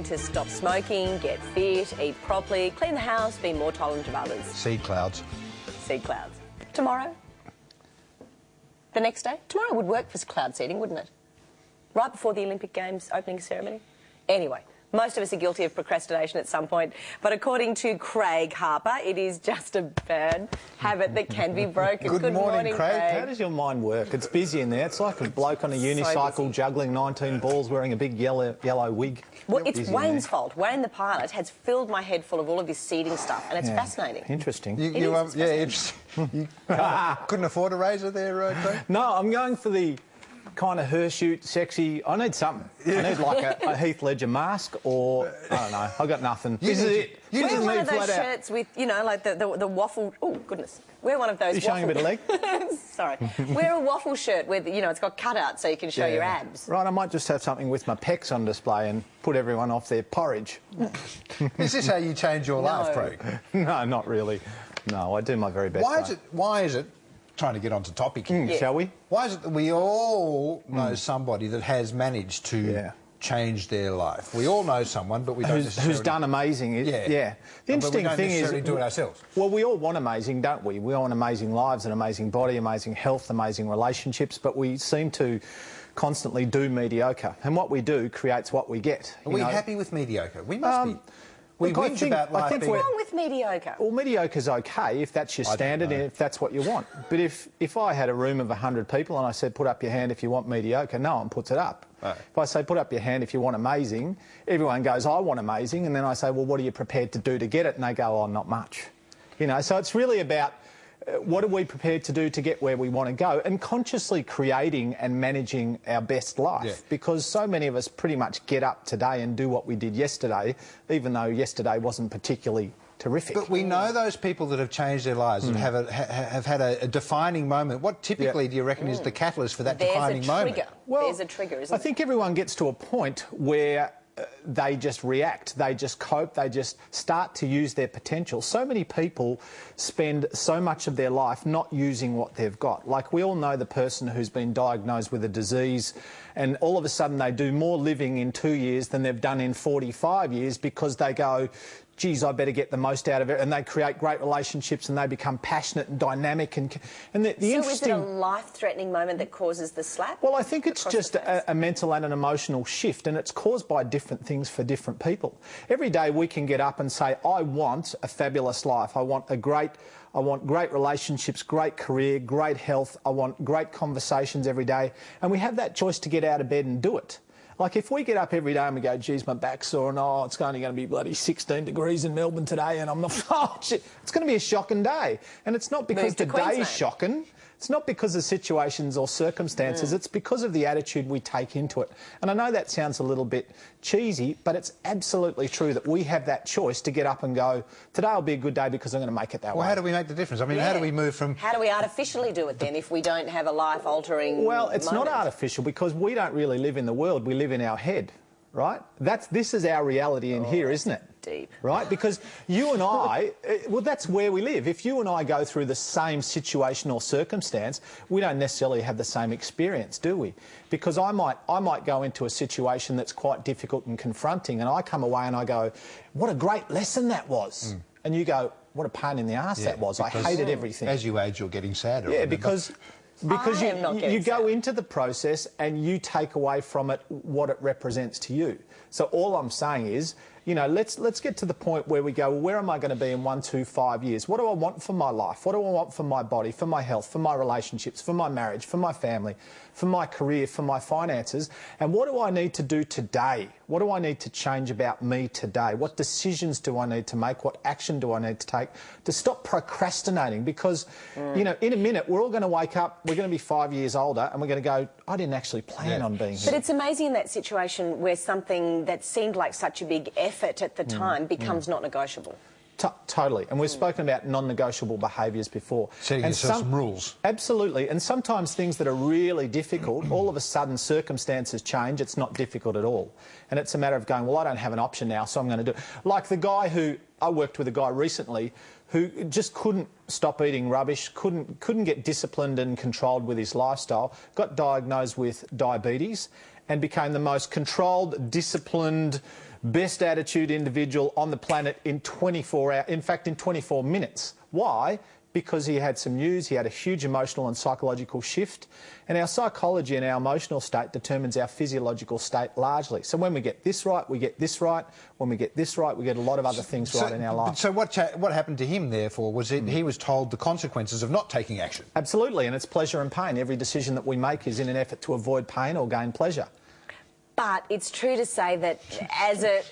going to stop smoking, get fit, eat properly, clean the house, be more tolerant of others. Seed clouds. Seed clouds. Tomorrow? The next day? Tomorrow would work for cloud seeding, wouldn't it? Right before the Olympic Games opening ceremony? Anyway, most of us are guilty of procrastination at some point, but according to Craig Harper, it is just a bad habit that can be broken. Good morning, Craig. How does your mind work? It's busy in there. It's like a bloke on a unicycle juggling 19 balls wearing a big yellow wig. Well, it's Wayne's fault. Wayne, the pilot, has filled my head full of all of this seeding stuff, and it's fascinating. Interesting. Interesting. You couldn't afford a razor there, Craig? No, I'm going for the kind of hirsute, sexy. I need something. I need like a Heath Ledger mask, or I don't know. I got nothing. This is it. Wear one of those shirts with, you know, like the waffle. Oh goodness. Wear one of those. You're showing a bit of leg. Sorry. Wear a waffle shirt with, you know, it's got cutouts so you can show your abs. Right. I might just have something with my pecs on display and put everyone off their porridge. Is this how you change your life, Craig? No, not really. No, I do my very best. Why is it? Trying to get onto topic here. Shall we? Why is it that we all know somebody that has managed to change their life? We all know someone, but we don't necessarily... Who's done amazing. The interesting thing is... do it ourselves. Well, we all want amazing, don't we? We all want amazing lives, an amazing body, amazing health, amazing relationships, but we seem to constantly do mediocre. And what we do creates what we get. Are we happy with mediocre? We must be. We whinge about life being... What's wrong with mediocre? Well, mediocre's okay if that's your standard and if that's what you want. But if I had a room of 100 people and I said, put up your hand if you want mediocre, no one puts it up. Right. If I say, put up your hand if you want amazing, everyone goes, I want amazing. And then I say, well, what are you prepared to do to get it? And they go, oh, not much. You know, so it's really about... what are we prepared to do to get where we want to go, and consciously creating and managing our best life, because so many of us pretty much get up today and do what we did yesterday, even though yesterday wasn't particularly terrific. But we know those people that have changed their lives and have had a defining moment. What typically do you reckon is the catalyst for that defining moment? Well, there's a trigger, isn't I think everyone gets to a point where they just react, they just cope, they just start to use their potential. So many people spend so much of their life not using what they've got. Like, we all know the person who's been diagnosed with a disease and all of a sudden they do more living in 2 years than they've done in 45 years because they go, geez, I better get the most out of it, and they create great relationships and they become passionate and dynamic. And the so is it a life-threatening moment that causes the slap? Well, I think it's just a mental and an emotional shift, and it's caused by different things for different people. Every day we can get up and say, I want a fabulous life. I want great relationships, great career, great health. I want great conversations every day. And we have that choice to get out of bed and do it. Like, if we get up every day and we go, geez, my back's sore, and oh, it's only going to be bloody 16 degrees in Melbourne today, and I'm not, oh, shit, it's going to be a shocking day. And it's not because the day's shocking. It's not because of situations or circumstances. It's because of the attitude we take into it. And I know that sounds a little bit cheesy, but it's absolutely true that we have that choice to get up and go, today will be a good day because I'm going to make it that way. Well, how do we make the difference? I mean, how do we move from... How do we artificially do it then if we don't have a life-altering Well, it's moment? not artificial because we don't really live in the world. We live in our head, right? This is our reality in here, isn't it? Deep. Right? Because you and I, well, that's where we live. If you and I go through the same situation or circumstance, we don't necessarily have the same experience, do we? Because I might go into a situation that's quite difficult and confronting, and I come away and I go, what a great lesson that was. And you go, what a pain in the arse that was. I hated everything. As you age, you're getting sadder. Yeah, because you go into the process and you take away from it what it represents to you. So all I'm saying is, you know, let's get to the point where we go, well, where am I going to be in 1, 2, 5 years? What do I want for my life? What do I want for my body, for my health, for my relationships, for my marriage, for my family, for my career, for my finances? And what do I need to do today? What do I need to change about me today? What decisions do I need to make? What action do I need to take to stop procrastinating? Because, you know, in a minute, we're all going to wake up, we're going to be 5 years older, and we're going to go, I didn't actually plan on being here. But it's amazing in that situation where something that seemed like such a big effort at the time becomes not negotiable. Totally. And we've spoken about non-negotiable behaviours before. Setting yourself some rules. Absolutely. And sometimes things that are really difficult, all of a sudden circumstances change, it's not difficult at all. And it's a matter of going, well, I don't have an option now, so I'm going to do it. Like the guy who... I worked with a guy recently who just couldn't stop eating rubbish, couldn't get disciplined and controlled with his lifestyle, got diagnosed with diabetes and became the most controlled, disciplined, best attitude individual on the planet in 24 hours, in fact, in 24 minutes. Why? Because he had some news, he had a huge emotional and psychological shift, and our psychology and our emotional state determines our physiological state largely. So when we get this right, we get this right. When we get this right, we get a lot of other things right in our life. So what happened to him, therefore, was he was told the consequences of not taking action? Absolutely, and it's pleasure and pain. Every decision that we make is in an effort to avoid pain or gain pleasure. But it's true to say that as a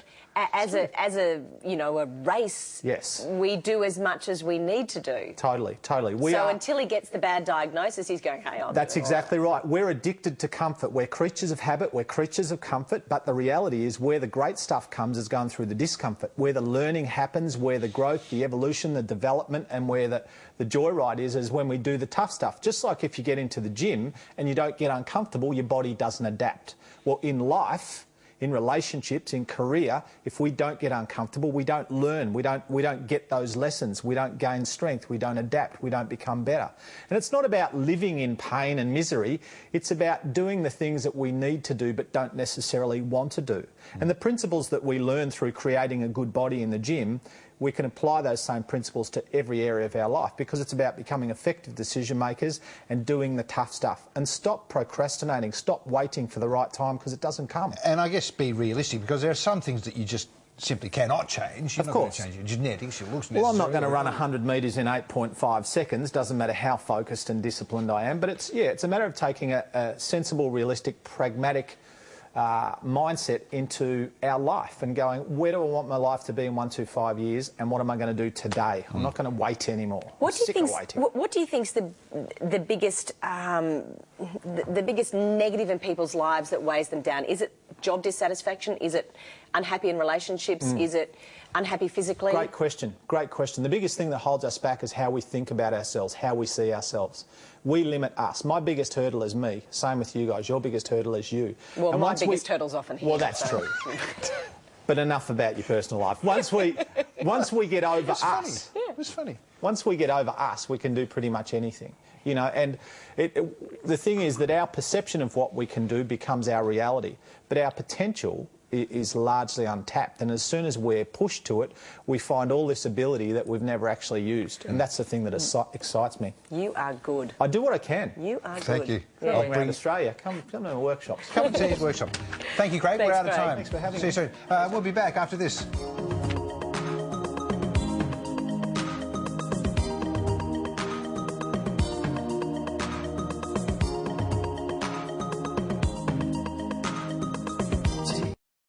you know, a race, yes, we do as much as we need to do. Totally. Until he gets the bad diagnosis, he's going, hey, That's exactly right. We're addicted to comfort. We're creatures of habit, we're creatures of comfort, but the reality is where the great stuff comes is going through the discomfort, where the learning happens, where the growth, the evolution, the development, and where the joyride is when we do the tough stuff. Just like if you get into the gym and you don't get uncomfortable, your body doesn't adapt. Well, in life, in relationships, in career, if we don't get uncomfortable, we don't learn, we don't get those lessons, we don't gain strength, we don't adapt, we don't become better. And it's not about living in pain and misery, it's about doing the things that we need to do but don't necessarily want to do. And the principles that we learn through creating a good body in the gym, we can apply those same principles to every area of our life, because it's about becoming effective decision makers and doing the tough stuff. And stop procrastinating, stop waiting for the right time, because it doesn't come. And I guess be realistic, because there are some things that you just simply cannot change. You're not going to change your genetics, your looks. Well, I'm not going to run 100 metres in 8.5 seconds, doesn't matter how focused and disciplined I am, but it's a matter of taking a sensible, realistic, pragmatic mindset into our life and going, where do I want my life to be in 1 to 5 years, and what am I going to do today? I'm not going to wait anymore. What do you think's the biggest the biggest negative in people's lives that weighs them down? Is it job dissatisfaction? Is it unhappy in relationships? Is it unhappy physically? Great question. Great question. The biggest thing that holds us back is how we think about ourselves, how we see ourselves. We limit us. My biggest hurdle is me. Same with you guys. Your biggest hurdle is you. Well, and my biggest hurdle's often here. Well, that's true. But enough about your personal life. Once we get over us... Yeah, it was funny. Once we get over us, we can do pretty much anything. You know, and the thing is that our perception of what we can do becomes our reality. But our potential is largely untapped, and as soon as we're pushed to it, we find all this ability that we've never actually used, and that's the thing that excites me. You are good. I do what I can. You are good. Thank you. Yeah. I'll bring Australia. Come to the workshops. Come to his workshop. Thank you, Craig. We're out of time. Thanks for having me. See you soon. We'll be back after this.